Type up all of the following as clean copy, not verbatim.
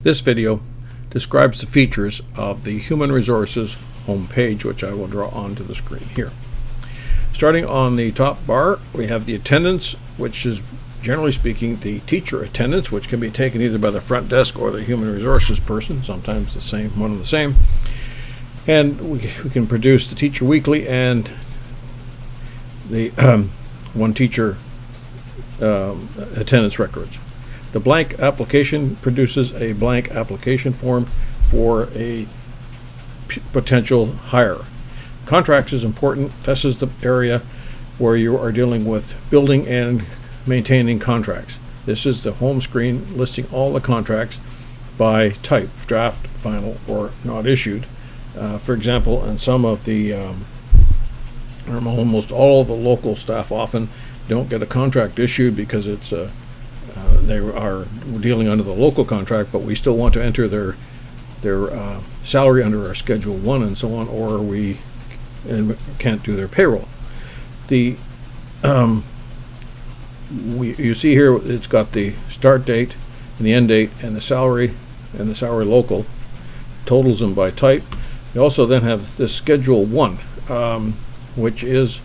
This video describes the features of the Human Resources homepage, which I will draw onto the screen here. Starting on the top bar, we have the attendance, which is generally speaking the teacher attendance, which can be taken either by the front desk or the Human Resources person, sometimes the same, one and the same. And we can produce the teacher weekly and the one teacher attendance records. The blank application produces a blank application form for a potential hire. Contracts is important. This is the area where you are dealing with building and maintaining contracts. This is the home screen listing all the contracts by type, draft, final, or not issued. For example, in some of the, almost all of the local staff often don't get a contract issued because it's they are dealing under the local contract, but we still want to enter their salary under our Schedule 1 and so on, or we can't do their payroll. You see here it's got the start date and the end date and the salary local, totals them by type. You also then have this Schedule 1, which is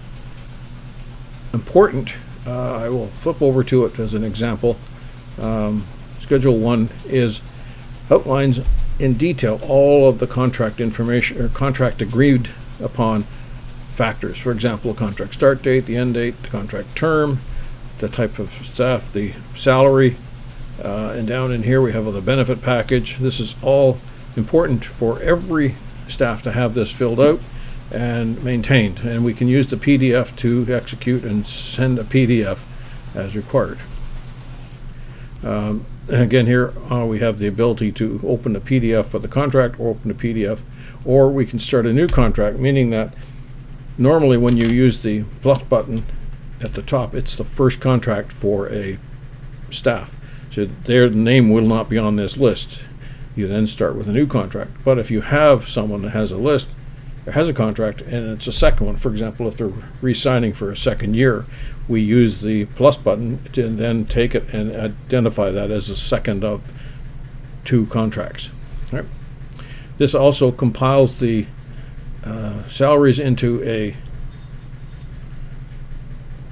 important. I will flip over to it as an example. Schedule 1 outlines in detail all of the contract information or contract agreed upon factors. For example, the contract start date, the end date, the contract term, the type of staff, the salary, and down in here we have the benefit package. This is all important for every staff to have this filled out and maintained, and we can use the PDF to execute and send a PDF as required. And again here we have the ability to open a PDF for the contract or open a PDF, or we can start a new contract, meaning that normally when you use the plus button at the top, it's the first contract for a staff, so their name will not be on this list. You then start with a new contract. But if you have someone that has a list or has a contract and it's a second one, for example, if they're re-signing for a second year, we use the plus button to then take it and identify that as a second of two contracts. All right. This also compiles the salaries into a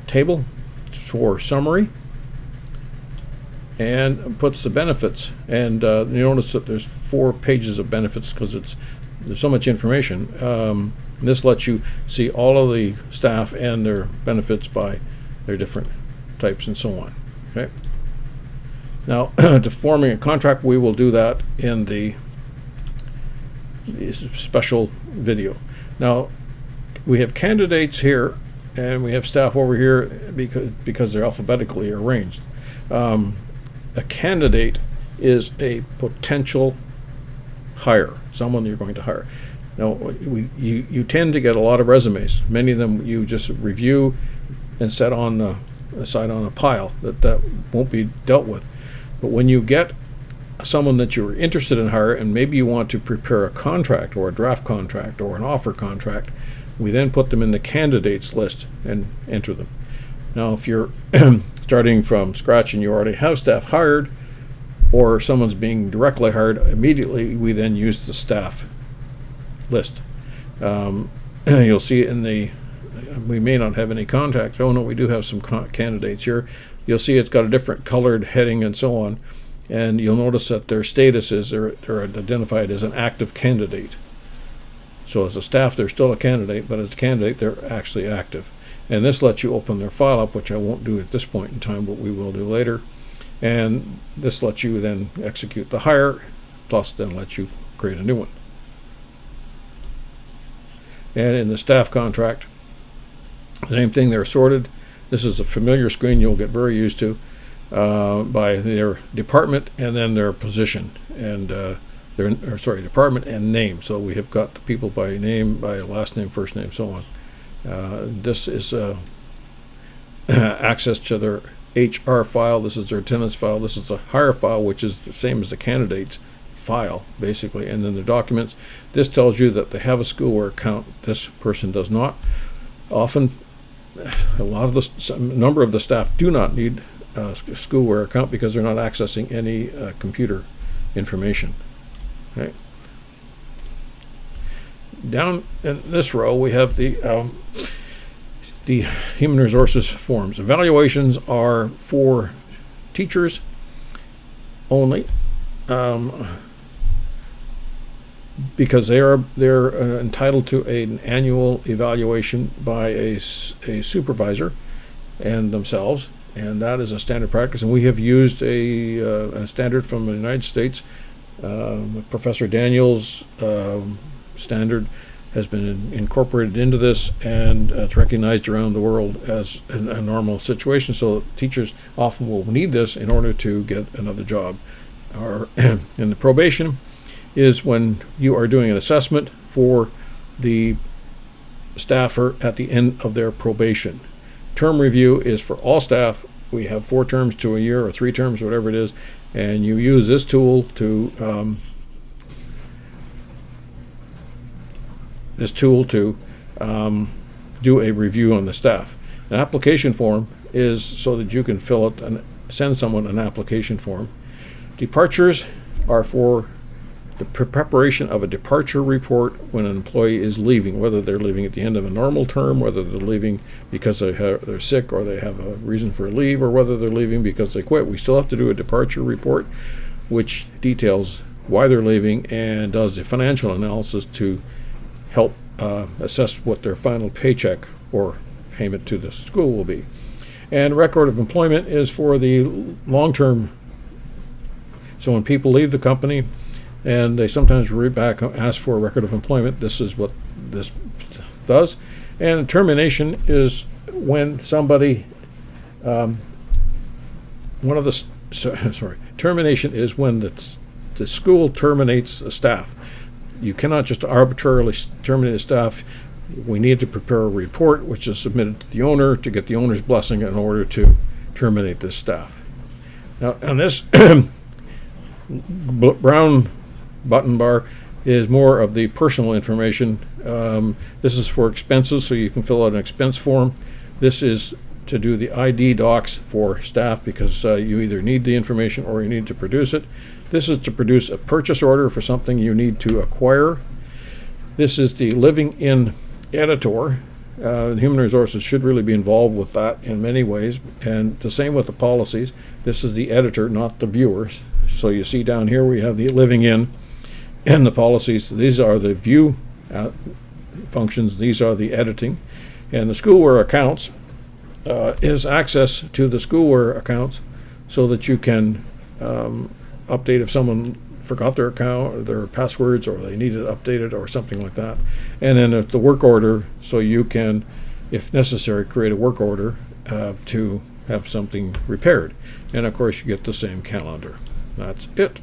table for summary and puts the benefits, and you notice that there's 4 pages of benefits because there's so much information. This lets you see all of the staff and their benefits by their different types and so on. Okay. Now, to forming a contract, we will do that in the special video. Now, we have candidates here and we have staff over here because they're alphabetically arranged. A candidate is a potential hire, someone you're going to hire. Now, you tend to get a lot of resumes. Many of them you just review and set on aside on a pile that won't be dealt with. But when you get someone that you're interested in hire, and maybe you want to prepare a contract or a draft contract or an offer contract, we then put them in the candidates list and enter them. Now, if you're starting from scratch and you already have staff hired, or someone's being directly hired immediately, we then use the staff list. You'll see it in the, we may not have any contacts. Oh no, we do have some candidates here. You'll see it's got a different colored heading and so on, and you'll notice that their status is they're identified as an active candidate. So as a staff, they're still a candidate, but as a candidate, they're actually active. And this lets you open their file up, which I won't do at this point in time, but we will do later. And this lets you then execute the hire, plus then lets you create a new one. And in the staff contract, same thing, they're sorted. This is a familiar screen you'll get very used to by their department and then their position and department and name. So we have got the people by name, by last name, first name, so on. This is access to their HR file. This is their attendance file. This is the hire file, which is the same as the candidate's file, basically. And then the documents. This tells you that they have a schoolware account. This person does not. Often, a number of the staff do not need a schoolware account because they're not accessing any computer information. Okay. Down in this row, we have the human resources forms. Evaluations are for teachers only, because they're entitled to an annual evaluation by a supervisor and themselves, and that is a standard practice. And we have used a standard from the United States. Professor Daniels' standard has been incorporated into this, and it's recognized around the world as a normal situation. So teachers often will need this in order to get another job. And the probation is when you are doing an assessment for the staffer at the end of their probation. Term review is for all staff. We have 4 terms to a year or 3 terms, whatever it is, and you use this tool to do a review on the staff. An application form is so that you can fill it and send someone an application form. Departures are for the preparation of a departure report when an employee is leaving, whether they're leaving at the end of a normal term, whether they're leaving because they're sick or they have a reason for leave, or whether they're leaving because they quit. We still have to do a departure report, which details why they're leaving and does the financial analysis to help assess what their final paycheck or payment to the school will be. And record of employment is for the long-term. So when people leave the company and they sometimes read back and ask for a record of employment, this is what this does. And termination is when somebody, termination is when the school terminates a staff. You cannot just arbitrarily terminate a staff. We need to prepare a report which is submitted to the owner to get the owner's blessing in order to terminate this staff. Now, on this brown button bar is more of the personal information. This is for expenses, so you can fill out an expense form. This is to do the ID docs for staff because you either need the information or you need to produce it. This is to produce a purchase order for something you need to acquire. This is the living in editor. Human resources should really be involved with that in many ways, and the same with the policies. This is the editor, not the viewers. So you see down here we have the living in and the policies. These are the view functions. These are the editing. And the schoolware accounts is access to the schoolware accounts so that you can update if someone forgot their account or their passwords or they need it updated or something like that. And then the work order, so you can, if necessary, create a work order to have something repaired. And of course you get the same calendar. That's it.